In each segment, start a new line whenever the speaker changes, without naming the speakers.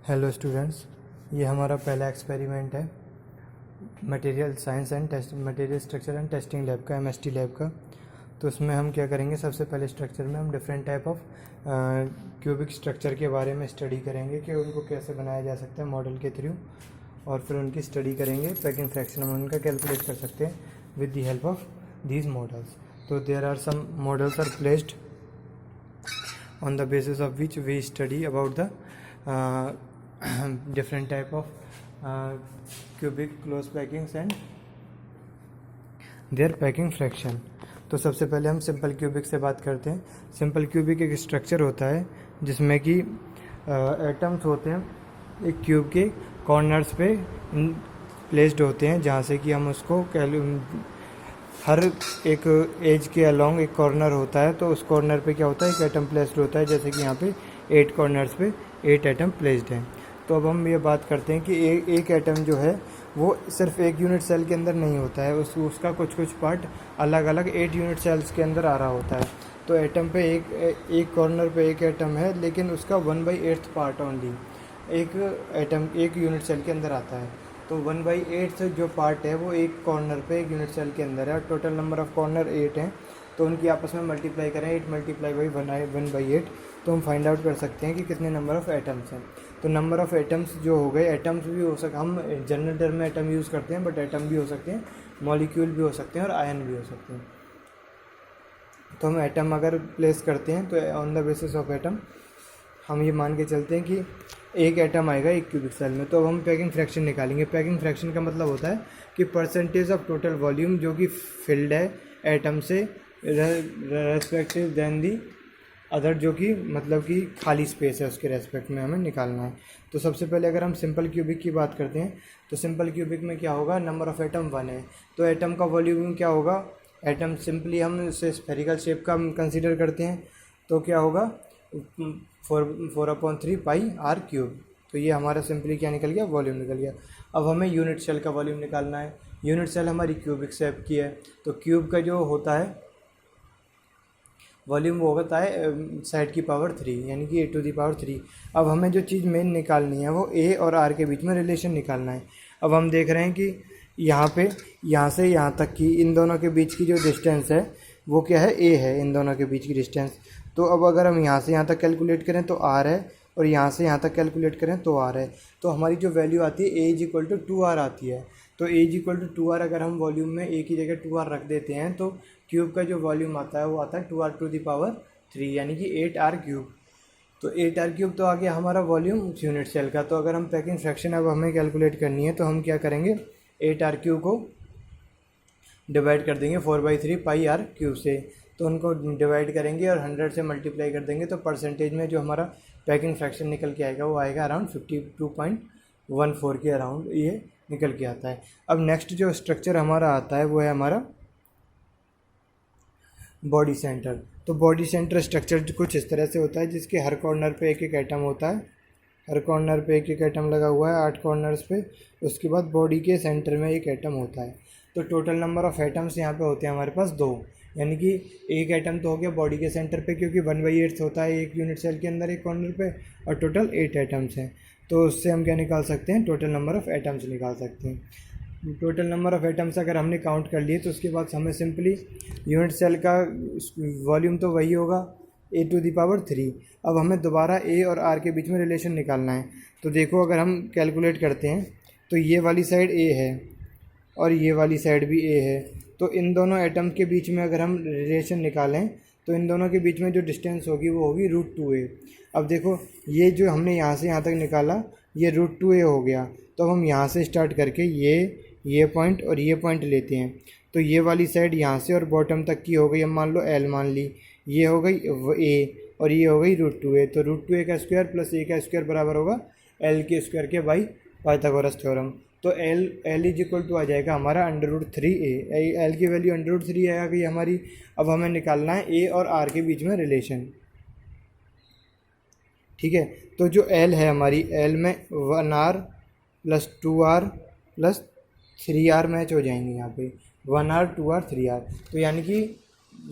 Hello students, ये हमारा पहला एक्सपेरिमेंट है material science and test material structure and testing lab का, एमएसटी लैब का। तो उसमें हम क्या करेंगे, सबसे पहले स्ट्रक्चर में हम different type of cubic structure के बारे में स्टडी करेंगे कि उनको कैसे बनाया जा सकता है मॉडल के थ्रू, और फिर उनकी स्टडी करेंगे। पैकिंग फ्रैक्शन हम उनका कैलकुलेट कर सकते हैं with the help of these models. तो there are some models are placed on the basis of which we study about the different type of cubic close packings and their packing fraction। तो सबसे पहले हम simple cubic से बात करते हैं। Simple cubic एक स्ट्रक्चर होता है जिसमें कि एटम्स होते हैं एक क्यूब के कॉर्नर्स पे प्लेस्ड होते हैं, जहाँ से कि हम उसको हर एक एज के अलोंग एक कॉर्नर होता है। तो उस कॉर्नर पे क्या होता है, एक एटम प्लेस्ड होता है, जैसे कि यहाँ पे 8 कॉर्नर्स पे 8 एटम प्लेस्ड हैं। तो अब हम ये बात करते हैं कि एक एटम जो है वो सिर्फ एक यूनिट सेल के अंदर नहीं होता है, उसका कुछ कुछ पार्ट अलग अलग 8 यूनिट सेल्स के अंदर आ रहा होता है। तो एटम पे एक कॉर्नर पे एक एटम है, लेकिन उसका 1/8 पार्ट ओनली एक एटम एक यूनिट सेल के अंदर आता है। तो 1/8 जो पार्ट है वो एक कॉर्नर पे एक यूनिट सेल के अंदर है, और टोटल नंबर ऑफ कॉर्नर 8 हैं। तो उनकी आपस में मल्टीप्लाई करें, 8 मल्टीप्लाई बाई 1/8, तो हम फाइंड आउट कर सकते हैं कि कितने नंबर ऑफ़ एटम्स हैं। तो नंबर ऑफ़ एटम्स जो हो गए, एटम्स भी हो सकते, हम जनरल टर्म में एटम यूज़ करते हैं, बट एटम भी हो सकते हैं, मॉलिक्यूल भी हो सकते हैं, और आयन भी हो सकते हैं। तो हम एटम अगर प्लेस करते हैं तो on the basis of atom हम ये मान के चलते हैं कि एक एटम आएगा एक क्यूबिक सेल में। तो अब हम पैकिंग फ्रैक्शन निकालेंगे। पैकिंग फ्रैक्शन का मतलब होता है कि परसेंटेज ऑफ टोटल वॉल्यूम जो कि फिल्ड है एटम से रेस्पेक्टिव देन दी अदर, जो कि मतलब कि खाली स्पेस है उसके रेस्पेक्ट में हमें निकालना है। तो सबसे पहले अगर हम सिंपल क्यूबिक की बात करते हैं तो सिंपल क्यूबिक में क्या होगा, नंबर ऑफ़ एटम 1 है। तो एटम का वॉल्यूम क्या होगा, एटम सिंपली हम इसे स्फेरिकल शेप का कंसिडर करते हैं, तो क्या होगा 4/3 पाई आर क्यूब। तो ये हमारा सिंपली क्या निकल गया, वॉल्यूम निकल गया। अब हमें यूनिट सेल का वॉल्यूम निकालना है। यूनिट सेल हमारी क्यूबिक शेप की है, तो क्यूब का जो होता है वॉल्यूम वो होता है साइड की पावर 3, यानी कि a⁻3। अब हमें जो चीज़ मेन निकालनी है वो a और r के बीच में रिलेशन निकालना है। अब हम देख रहे हैं कि यहाँ से यहाँ तक की इन दोनों के बीच की जो डिस्टेंस है वो क्या है, a है इन दोनों के बीच की डिस्टेंस। तो अब अगर हम यहाँ से यहाँ तक कैलकुलेट करें तो r है, और यहाँ से यहाँ तक कैलकुलेट करें तो r है। तो हमारी जो वैल्यू आती है a = 2r आती है। तो a = 2r अगर हम वॉल्यूम में a की जगह 2r रख देते हैं तो क्यूब का जो वॉल्यूम आता है वो आता है 2r⁻3, यानी कि 8r³। तो 8r³ तो आ गया हमारा वॉल्यूम यूनिट सेल का। तो अगर हम पैकिंग फ्रैक्शन अब हमें कैलकुलेट करनी है तो हम क्या करेंगे, 8r³ को डिवाइड कर देंगे 4/3 पाई r³ से। तो उनको डिवाइड करेंगे और 100 से मल्टीप्लाई कर देंगे, तो परसेंटेज में जो हमारा पैकिंग फ्रैक्शन निकल के आएगा वो आएगा अराउंड 52.14 के अराउंड ये निकल के आता है। अब नेक्स्ट जो स्ट्रक्चर हमारा आता है वो है हमारा बॉडी सेंटर। तो बॉडी सेंटर स्ट्रक्चर कुछ इस तरह से होता है जिसके हर कॉर्नर पे एक एक एटम होता है, हर कॉर्नर पे एक एक एटम लगा हुआ है 8 कॉर्नर्स पे। उसके बाद बॉडी के सेंटर में एक एटम होता है। तो टोटल नंबर ऑफ़ एटम्स यहाँ पे होते हैं हमारे पास 2, यानी कि एक एटम तो हो गया बॉडी के सेंटर पे, क्योंकि 1/8 होता है एक यूनिट सेल के अंदर एक कॉर्नर पे, और टोटल 8 एटम्स हैं। तो उससे हम क्या निकाल सकते हैं, टोटल नंबर ऑफ़ एटम्स निकाल सकते हैं। टोटल नंबर ऑफ़ एटम्स अगर हमने काउंट कर लिए तो उसके बाद हमें सिंपली यूनिट सेल का वॉल्यूम तो वही होगा a⁻3। अब हमें दोबारा a और r के बीच में रिलेशन निकालना है। तो देखो अगर हम कैलकुलेट करते हैं तो ये वाली साइड a है और ये वाली साइड भी a है। तो इन दोनों एटम के बीच में अगर हम रिलेशन निकालें तो इन दोनों के बीच में जो डिस्टेंस होगी वो होगी √2a। अब देखो ये जो हमने यहाँ से यहाँ तक निकाला ये √2a हो गया। तो हम यहाँ से स्टार्ट करके ये पॉइंट और ये पॉइंट लेते हैं। तो ये वाली साइड यहाँ से और बॉटम तक की हो गई, हम मान लो l मान ली, ये हो गई a और ये हो गई √2a। तो √2a का स्क्वायर प्लस a का स्क्वायर बराबर होगा l के स्क्वायर के बाई पाइथागोरस थ्योरम। तो l = आ जाएगा हमारा √3a। l की वैल्यू √3 आ गई हमारी। अब हमें निकालना है a और r के बीच में रिलेशन, ठीक है। तो जो l है हमारी, l में 1r + 2r + 3r मैच हो जाएंगे यहाँ पे, 1r 2r 3r। तो यानी कि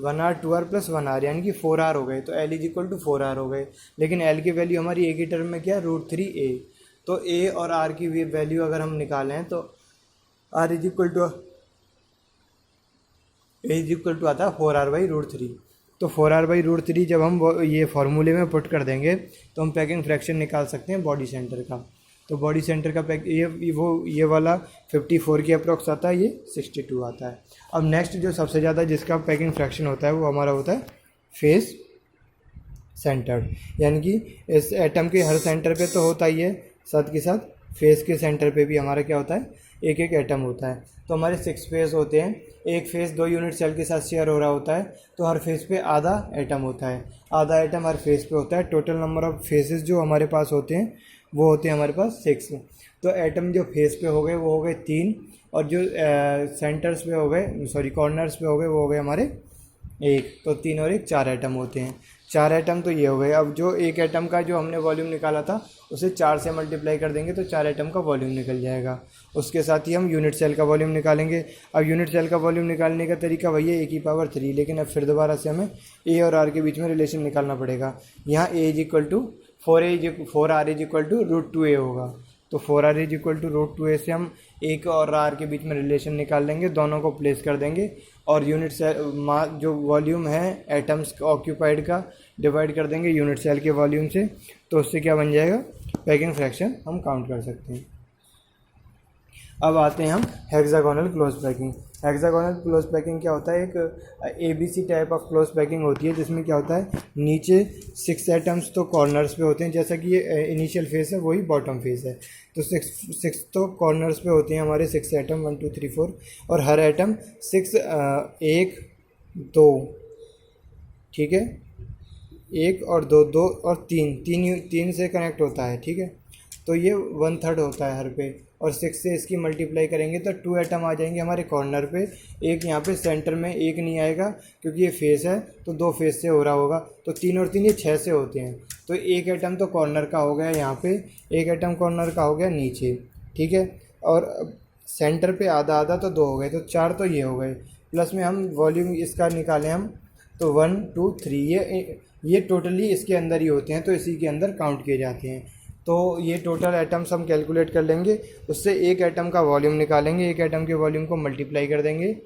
1r 2r + 1r यानी कि 4r हो गए। तो l = 4r हो गए। लेकिन l की वैल्यू हमारी a की टर्म में क्या है, √3a। तो ए और आर की वैल्यू अगर हम निकालें तो आर इज इक्वल टू आता है 4r/√3। तो 4r/√3 जब हम ये फार्मूले में पुट कर देंगे तो हम पैकिंग फ्रैक्शन निकाल सकते हैं बॉडी सेंटर का। तो बॉडी सेंटर का ये वाला 54 के अप्रॉक्स आता है, ये 62 आता है। अब नेक्स्ट जो सबसे ज़्यादा जिसका पैकिंग फ्रैक्शन होता है वो हमारा होता है फेस सेंटर, यानी कि इस एटम के हर सेंटर पे तो होता ही है, साथ के साथ फेस के सेंटर पे भी हमारा क्या होता है, एक एक एटम होता है। तो हमारे 6 फेस होते हैं, एक फेस 2 यूनिट सेल के साथ शेयर हो रहा होता है, तो हर फेस पे आधा एटम होता है, आधा एटम हर फेस पे होता है। टोटल नंबर ऑफ फेसेस जो हमारे पास होते हैं वो होते हैं हमारे पास 6। तो एटम जो फेस पे हो गए वो हो गए 3, और जो सेंटर्स पे हो गए, सॉरी कॉर्नर्स पे हो गए वो हो गए हमारे 1। तो 3 और 1 4 एटम होते हैं। 4 एटम तो ये हो गए। अब जो एक एटम का जो हमने वॉल्यूम निकाला था उसे 4 से मल्टीप्लाई कर देंगे तो 4 एटम का वॉल्यूम निकल जाएगा। उसके साथ ही हम यूनिट सेल का वॉल्यूम निकालेंगे। अब यूनिट सेल का वॉल्यूम निकालने का तरीका वही है e⁻3, लेकिन अब फिर दोबारा से हमें ए और आर के बीच में रिलेशन निकालना पड़ेगा। यहाँ A is equal to 4r is equal to √2a होगा। तो 4r is equal to √2a से हम ए और आर के बीच में रिलेशन निकाल लेंगे, दोनों को प्लेस कर देंगे और यूनिट सेल जो वॉल्यूम है एटम्स ऑक्यूपाइड का डिवाइड कर देंगे यूनिट सेल के वॉल्यूम से। तो उससे क्या बन जाएगा, पैकिंग फ्रैक्शन हम काउंट कर सकते हैं। अब आते हैं हम hexagonal close packing. Hexagonal close packing क्या होता है, एक ABC type of close packing होती है जिसमें क्या होता है, नीचे 6 एटम्स तो कॉर्नर्स पे होते हैं, जैसा कि ये इनिशियल फेस है वही बॉटम फेस है। तो 6 तो कॉर्नर्स पे होते हैं हमारे 6 एटम 1 2 3 4, और हर एटम 6 1 2, ठीक है, 1 और 2 2 और 3 से कनेक्ट होता है, ठीक है। तो ये 1/3 होता है हर पे, और 6 से इसकी मल्टीप्लाई करेंगे तो 2 एटम आ जाएंगे हमारे कॉर्नर पे। एक यहाँ पे सेंटर में एक नहीं आएगा क्योंकि ये फेस है तो 2 फेस से हो रहा होगा, तो 3 और 3 ये 6 से होते हैं। तो एक एटम तो कॉर्नर का हो गया यहाँ पे, एक एटम कॉर्नर का हो गया नीचे, ठीक है। और सेंटर पे आधा आधा तो 2 हो गए, तो 4 तो ये हो गए। प्लस में हम वॉल्यूम इसका निकालें हम तो 1 2 3 ये टोटली इसके अंदर ही होते हैं, तो इसी के अंदर काउंट किए जाते हैं। तो ये टोटल एटम्स हम कैलकुलेट कर लेंगे, उससे एक एटम का वॉल्यूम निकालेंगे, एक एटम के वॉल्यूम को मल्टीप्लाई कर देंगे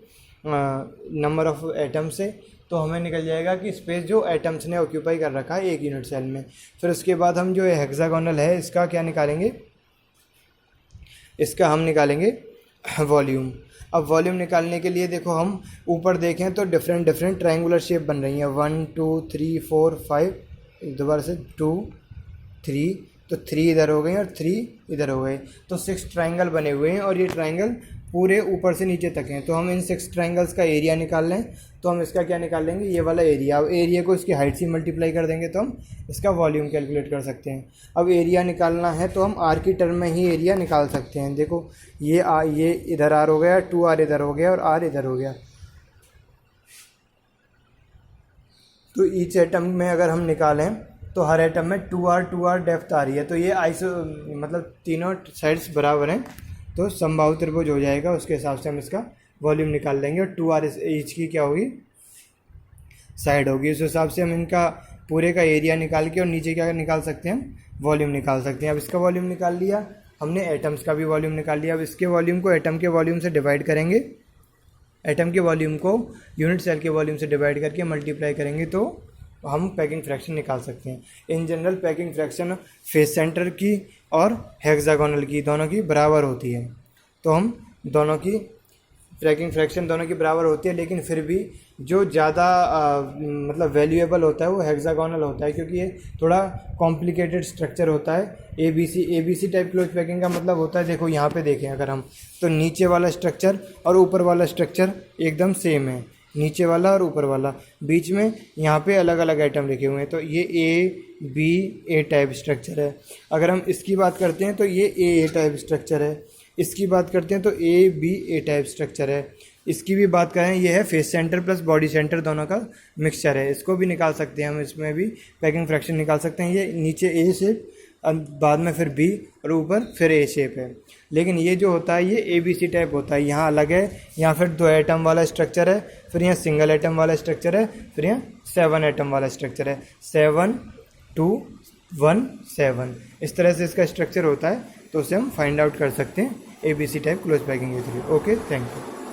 नंबर ऑफ एटम से, तो हमें निकल जाएगा कि स्पेस जो एटम्स ने ऑक्यूपाई कर रखा है एक यूनिट सेल में। फिर उसके बाद हम जो हेक्सागोनल है इसका क्या निकालेंगे, इसका हम निकालेंगे वॉल्यूम। अब वॉल्यूम निकालने के लिए देखो हम ऊपर देखें तो डिफरेंट ट्रायंगुलर शेप बन रही हैं, 1 2 3 4 5, दोबारा से 2 3, तो 3 इधर हो गए और 3 इधर हो गए, तो 6 ट्रायंगल बने हुए हैं, और ये ट्रायंगल पूरे ऊपर से नीचे तक हैं। तो हम इन 6 ट्रायंगल्स का एरिया निकाल लें, तो हम इसका क्या निकाल लेंगे, ये वाला एरिया। अब एरिया को इसकी हाइट से मल्टीप्लाई कर देंगे तो हम इसका वॉल्यूम कैलकुलेट कर सकते हैं। अब एरिया निकालना है तो हम आर की टर्म में ही एरिया निकाल सकते हैं। देखो ये इधर आर हो गया, 2r इधर हो गया और आर इधर हो गया। तो ईच एटम में अगर हम निकालें तो हर एटम में 2r डेप्थ आ रही है, तो ये मतलब तीनों साइड्स बराबर हैं, तो समबाहु त्रिभुज हो जाएगा। उसके हिसाब से हम इसका वॉल्यूम निकाल लेंगे, और 2r ईच की क्या होगी, साइड होगी। उस हिसाब से हम इनका पूरे का एरिया निकाल के और नीचे क्या निकाल सकते हैं, वॉल्यूम निकाल सकते हैं। अब इसका वॉल्यूम निकाल लिया हमने, एटम्स का भी वॉल्यूम निकाल लिया। अब इसके वॉल्यूम को एटम के वॉल्यूम से डिवाइड करेंगे, एटम के वॉल्यूम को यूनिट सेल के वॉल्यूम से डिवाइड करके मल्टीप्लाई करेंगे तो हम पैकिंग फ्रैक्शन निकाल सकते हैं। In general packing fraction face centre की और हेक्सागोनल की दोनों की बराबर होती है, तो हम दोनों की पैकिंग फ्रैक्शन दोनों की बराबर होती है, लेकिन फिर भी जो ज़्यादा मतलब वैल्यूएबल होता है वो हेक्सागोनल होता है, क्योंकि ये थोड़ा कॉम्प्लिकेटेड स्ट्रक्चर होता है। ABC टाइप क्लोज पैकिंग का मतलब होता है, देखो यहाँ पे देखें अगर हम, तो नीचे वाला स्ट्रक्चर और ऊपर वाला स्ट्रक्चर एकदम सेम है, नीचे वाला और ऊपर वाला, बीच में यहाँ पे अलग अलग आइटम लिखे हुए हैं, तो ये A टाइप स्ट्रक्चर है। अगर हम इसकी बात करते हैं तो ये A टाइप स्ट्रक्चर है, इसकी बात करते हैं तो A टाइप स्ट्रक्चर है, इसकी भी बात करें ये है face centre plus body centre दोनों का मिक्सचर है। इसको भी निकाल सकते हैं हम, इसमें भी पैकिंग फ्रैक्शन निकाल सकते हैं। ये नीचे A शेप, बाद में फिर B और ऊपर फिर A शेप है। लेकिन ये जो होता है ये ABC टाइप होता है, यहाँ अलग है, यहाँ फिर 2 एटम वाला स्ट्रक्चर है, फिर यहाँ सिंगल एटम वाला स्ट्रक्चर है, फिर यहाँ 7 एटम वाला स्ट्रक्चर है, 7 2 17 इस तरह से इसका स्ट्रक्चर होता है, तो उसे हम फाइंड आउट कर सकते हैं ABC type close packing easily. Okay, thank you.